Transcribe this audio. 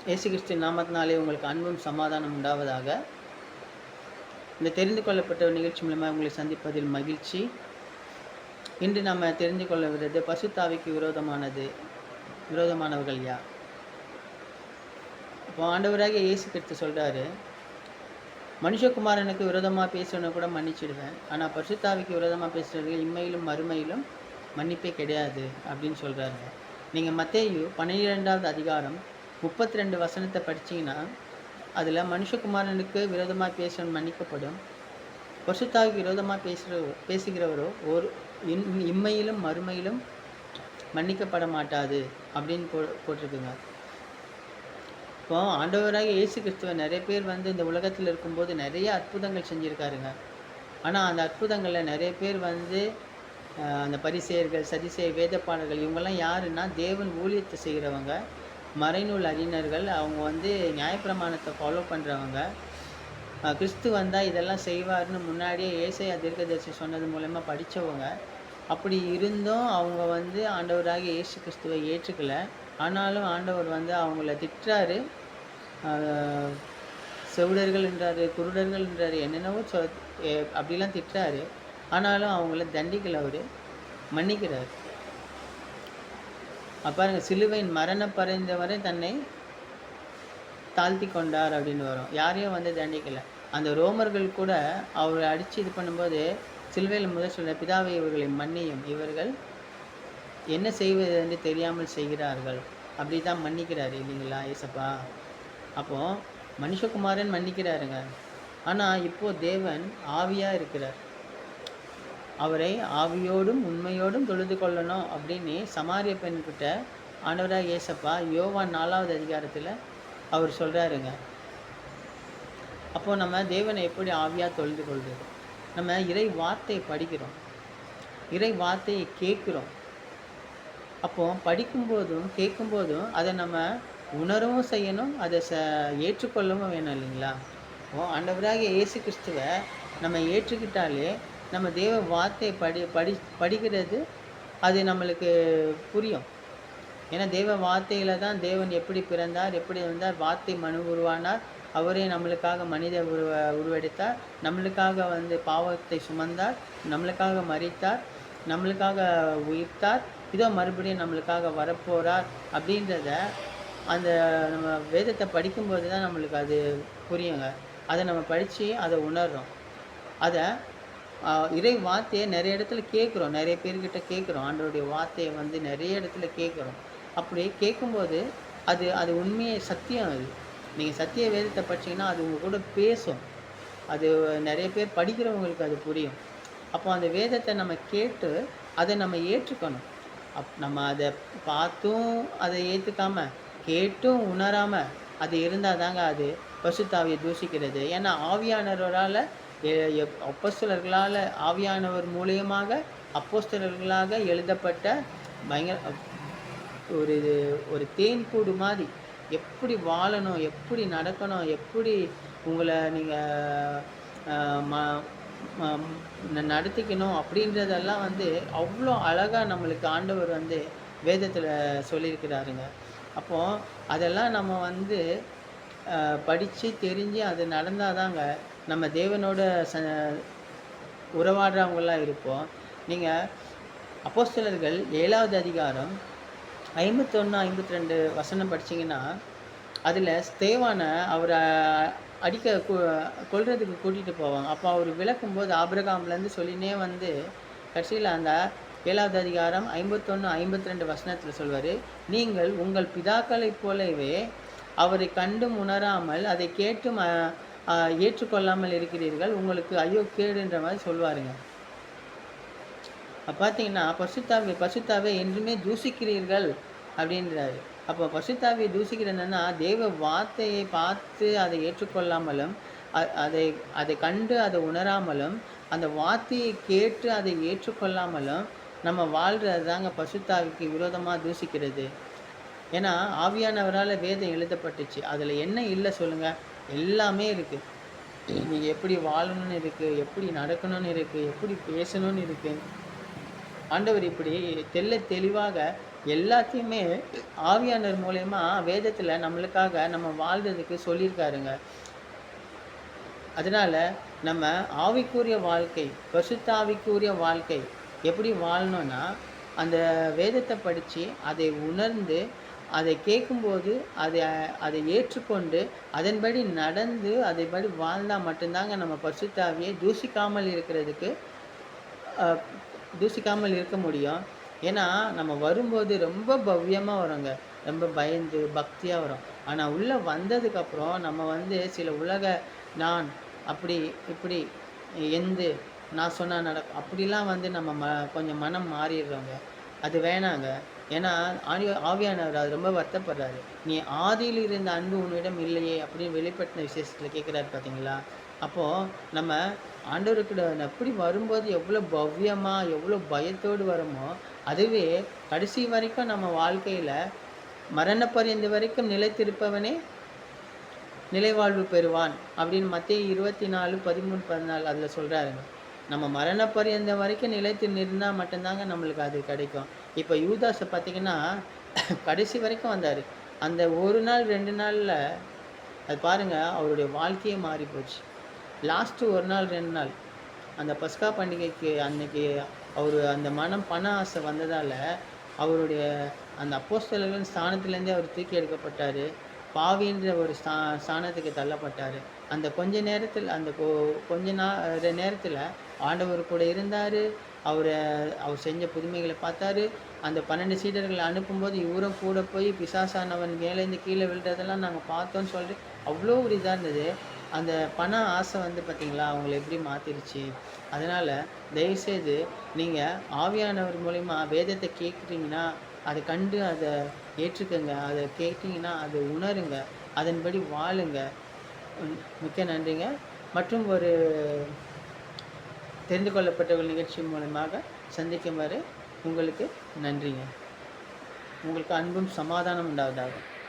இயேசு கிறிஸ்துவின் நாமத்தினாலே உங்களுக்கு அன்பும் சமாதானம் உண்டாவதாக. இந்த தெரிந்து கொள்ளப்பட்ட நிகழ்ச்சி மூலமாக உங்களை சந்திப்பதில் மகிழ்ச்சி. இன்று நம்ம தெரிந்து கொள்ளுகிறது பரிசுத்த ஆவிக்கு விரோதமானவர்கள் யார்? இப்போ ஆண்டவராகிய இயேசு கிறிஸ்து சொல்கிறாரு, மனுஷகுமாரனுக்கு விரோதமாக பேசுறவனை கூட மன்னிச்சிடுவேன், ஆனால் பரிசுத்த ஆவிக்கு விரோதமாக பேசுகிறவர்கள் இம்மையிலும் மறுமையிலும் மன்னிப்பே கிடையாது அப்படின்னு சொல்கிறாருங்க. நீங்கள் மத்தேயு 12வது அதிகாரம் 32 வசனத்தை படித்தீங்கன்னா, அதில் மனுஷகுமாரனுக்கு விரோதமாக பேசுகிறவன் மன்னிக்கப்படும், பரிசுத்தாவிக்கு விரோதமாக பேசுகிறவரோ இம்மையிலும் மறுமையிலும் மன்னிக்கப்பட மாட்டாது அப்படின்னு போட்டிருக்குங்க. இப்போ ஆண்டவராக இயேசு கிறிஸ்துவ நிறைய பேர் இந்த உலகத்தில் இருக்கும்போது நிறைய அற்புதங்கள் செஞ்சுருக்காருங்க. ஆனால் அந்த அற்புதங்களில் நிறைய பேர் அந்த பரிசேயர்கள், சதிசேயர், வேதப்பாடல்கள் இவங்கெல்லாம் யாருன்னா தேவன் ஊழியத்தை செய்கிறவங்க, மறைநூல் அறிஞர்கள். அவங்க நியாயப்பிரமாணத்தை ஃபாலோ பண்ணுறவங்க. கிறிஸ்து வந்தால் இதெல்லாம் செய்வார்னு முன்னாடியே ஏசாயா தீர்க்கதரிசி சொன்னது மூலமாக படித்தவங்க. அப்படி இருந்தும் அவங்க ஆண்டவராகிய இயேசு கிறிஸ்துவை ஏற்றுக்கலை. ஆனாலும் ஆண்டவர் அவங்கள திட்டுறாரு, செவிடர்கள் என்றார், குருடர்கள் என்றார், என்னென்னவோ அப்படிலாம் திட்டுறாரு. ஆனாலும் அவங்கள தண்டிக்கலை, அவர் மன்னிக்கிறார். பாருங்க, சிலுவையின் மரணப்படைந்தவரை தன்னை தாழ்த்தி கொண்டார் அப்படின்னு வரும். யாரையும் தண்டிக்கலை. அந்த ரோமர்கள் கூட அவரை அடித்து இது பண்ணும்போது சிலுவையில் முதல் சொல்ல, பிதாவை இவர்களை மன்னியும், இவர்கள் என்ன செய்வது என்று தெரியாமல் செய்கிறார்கள், அப்படி தான் மன்னிக்கிறாரு இல்லைங்களா ஏசப்பா? அப்போது மனுஷகுமாரன் மன்னிக்கிறாருங்க. ஆனால் இப்போது தேவன் ஆவியாக இருக்கிறார். அவரை ஆவியோடும் உண்மையோடும் தொழுது கொள்ளணும் அப்படின்னு சமாரிய பெண்கிட்ட ஆண்டவராக ஏசப்பா யோவான் 4வது அதிகாரத்தில் அவர் சொல்கிறாருங்க. அப்போது நம்ம தேவனை எப்படி ஆவியாக தொழுது கொள்வது? நம்ம இறை வார்த்தையை படிக்கிறோம், இறை வார்த்தையை கேட்குறோம். அப்போது படிக்கும்போதும் கேட்கும்போதும் அதை நம்ம உணரவும் செய்யணும், அதை ஏற்றுக்கொள்ளவும் வேணும் இல்லைங்களா? ஆண்டவராக இயேசு கிறிஸ்துவை நம்ம ஏற்றுக்கிட்டாலே நம்ம தேவ வார்த்தையை படிக்கிறது அது நம்மளுக்கு புரியும். ஏன்னா தேவ வார்த்தையில் தான் தேவன் எப்படி பிறந்தார், எப்படி வந்தார், வார்த்தை மனு உருவானார், அவரே நம்மளுக்காக மனித உருவெடுத்தார், நம்மளுக்காக பாவத்தை சுமந்தார், நம்மளுக்காக மரித்தார், நம்மளுக்காக உயிர்த்தார், இதோ மறுபடியும் நம்மளுக்காக வரப்போகிறார் அப்படின்றத அந்த நம்ம வேதத்தை படிக்கும்போது தான் நம்மளுக்கு அது புரியுங்க. அதை நம்ம படித்து அதை உணர்றோம். அதை இறை வார்த்தையை நிறைய இடத்துல கேட்குறோம், நிறைய பேர்கிட்ட கேட்குறோம். ஆண்டவருடைய வார்த்தையை நிறைய இடத்துல கேட்குறோம். அப்படி கேட்கும்போது அது உண்மையை சத்தியம். அது நீங்கள் சத்திய வேதத்தை படிச்சிங்கன்னா அது உங்கள் கூட பேசும். அது நிறைய பேர் படிக்கிறவங்களுக்கு அது புரியும். அப்போ அந்த வேதத்தை நம்ம கேட்டு அதை நம்ம ஏற்றுக்கணும். நம்ம அதை பார்த்தும் அதை ஏற்றுக்காமல், கேட்டும் உணராமல் அது இருந்தால் தாங்க அது பரிசுத்த ஆவியை தூஷிக்கிறது. ஏன்னா ஆவியானவரால், அப்போஸ்தலர்களால், ஆவியானவர் மூலியமாக அப்போஸ்தலர்களாக எழுதப்பட்ட பயங்கர ஒரு தேன்கூடு மாதிரி எப்படி வாழணும், எப்படி நடக்கணும், எப்படி உங்களை நீங்கள் நடத்திக்கணும் அப்படின்றதெல்லாம் அவ்வளோ அழகாக நம்மளுக்கு ஆண்டவர் வேதத்தில் சொல்லியிருக்கிறாருங்க. அப்போது அதெல்லாம் நம்ம படித்து தெரிஞ்சு அது நடந்தால் தாங்க நம்ம தேவனோட உறவாடுறவங்களாம் இருப்போம். நீங்கள் அப்போஸ்தலர்கள் 7வது அதிகாரம் 51, 52 வசனம் படிச்சிங்கன்னா, அதில் ஸ்தேவானை அவரை கொல்றதுக்கு கூட்டிகிட்டு போவாங்க. அப்போ அவர் விளக்கும்போது ஆபிரகாம்லேருந்து சொல்லினே கடைசியில் அந்த 7வது அதிகாரம் 51, 52 வசனத்தில் சொல்வார், நீங்கள் உங்கள் பிதாக்களைப் போலவே அவரை கண்டும் உணராமல் அதை கேட்டும் ஏற்றுக்கொள்ளாமல் இருக்கிறீர்கள், உங்களுக்கு ஐயோ கேடுன்ற மாதிரி சொல்வாருங்க. பார்த்தீங்கன்னா பரிசுத்தாவை என்றுமே தூசிக்கிறீர்கள் அப்படின்றாரு. அப்போ பரிசுத்தாவியை தூசிக்கிறதுன்னா தேவ வார்த்தையை பார்த்து அதை ஏற்றுக்கொள்ளாமலும், அதை கண்டு அதை உணராமலும், அந்த வார்த்தையை கேட்டு அதை ஏற்றுக்கொள்ளாமலும் நம்ம வாழ்கிறது தாங்க பரிசுத்தாவிக்கு விரோதமாக தூசிக்கிறது. ஏன்னா ஆவியானவரால் வேதம் எழுதப்பட்டுச்சு, அதில் என்ன இல்லை சொல்லுங்கள்? எல்லாமே இருக்குது. நீங்கள் எப்படி வாழணும்னு இருக்குது, எப்படி நடக்கணும்னு இருக்குது, எப்படி பேசணும்னு இருக்குது. ஆண்டவர் இப்படி தெளிவாக எல்லாத்தையுமே ஆவியானவர் மூலியமா வேதத்துல நம்மளுக்காக நம்ம வாழ்றதுக்கு சொல்லியிருக்காருங்க. அதனால நம்ம ஆவிக்குரிய வாழ்க்கை, பரிசுத்த ஆவிக்குரிய வாழ்க்கை எப்படி வாழணும்னா, அந்த வேதத்த படிச்சு, அதை உணர்ந்து, அதை கேட்கும்போது, அதை அதை ஏற்றுக்கொண்டு, அதன்படி நடந்து, அதன்படி வாழ்ந்தா மட்டும்தாங்க நம்ம பரிசுத்த ஆவியை தூசிக்காமல் இருக்கிறதுக்கு அ தூசிக்காமல் இருக்க முடியும். ஏன்னா, நம்ம வரும்போது ரொம்ப பவ்யமா வரோங்க. ரொம்ப பயந்து, பக்தியா வரோம். ஆனா, உள்ள வந்ததுக்கப்புறம் நம்ம வந்து சில உலக நான், அப்படி, இப்படி, எந்து, நான் சொன்னா நடக்கும். அப்படிலாம் வந்து நம்ம கொஞ்சம் மனம் மாறிடுறோங்க. அது வேணாங்க. ஏன்னா, ஆவியானவர் அது ரொம்ப வருத்தப்படுறாரு. "நீ ஆதியில் இருந்த அன்பு உன்னிடம் இல்லையே" அப்படின்னு வெளிப்படுத்தின விசேஷத்துல கேட்கிறாரு பார்த்தீங்களா? அப்போ நம்ம ஆண்டவருக்கூட எப்படி வரும்போது எவ்வளோ பவ்யமா, எவ்வளோ பயத்தோடு வரோமோ, அதுவே கடைசி வரைக்கும் நம்ம வாழ்க்கையில மரண பரியந்த வரைக்கும் நிலைத்திருப்பவனே நிலைவாழ்வு பெறுவான் அப்படின்னு மத்தேயு 24, 13, 14 அதில சொல்றாருங்க. நம்ம மரண பரியந்தம் வரைக்கும் நிலைத்து நின்னா மட்டும்தாங்க நம்மளுக்கு அது கிடைக்கும். இப்ப யூதாஸ பார்த்தீங்கன்னா, கடைசி வரைக்கும் வந்தாரு. அந்த 1 நாள், 2 நாள்ல அது பாருங்க அவருடைய வாழ்க்கையே மாறி போச்சு. லாஸ்ட் 1 நாள், 2 நாள் அந்த பஸ்கா பண்டிகைக்கு அன்னைக்கு அந்த பண ஆசை வந்ததால, அவருடைய அந்த அப்போஸ்தலர்கள் ஸ்தானத்திலேருந்தே அவர் தூக்கி எடுக்கப்பட்டாரு. பாவின்ற ஒரு ஸ்தானத்துக்கு தள்ளப்பட்டாரு. அந்த கொஞ்ச நேரத்தில அந்த கொஞ்ச நேரத்தில ஆண்டவர் கூட இருந்தாரு. அவர அவர் செஞ்ச புதுமைகள பார்த்தாரு. அந்த 12 சீடர்கள அனுப்பும்போது, இவரும் கூட போய் பிசாசானவன் மேலேருந்து கீழ விழுறதெல்லாம் நாங்க பார்த்தோம்ன்னு சொல்லிட்டு, அவ்ளோ ஒரு இதா இருந்தது. அந்த பண ஆசை வந்து பார்த்தீங்களா, அவங்கள எப்படி மாத்திருச்சு. அதனால தயவுசெய்து நீங்க ஆவியானவர் மூலியமா வேதத்த கேட்குறீங்கன்னா, அத கண்டு அத ஏற்றுக்கங்க. அத கேட்டீங்கன்னா, அத உணருங்க. அதன்படி வாழுங்க. மிக்க நன்றிங்க. மற்றும் ஒரு தெரிந்து கொள்ளப்பட்டவர்கள் நிகழ்ச்சி மூலமாக சந்திக்கும் வரை உங்களுக்கு நன்றிங்க. உங்களுக்கு அன்பும் சமாதானம் உண்டாவதாக.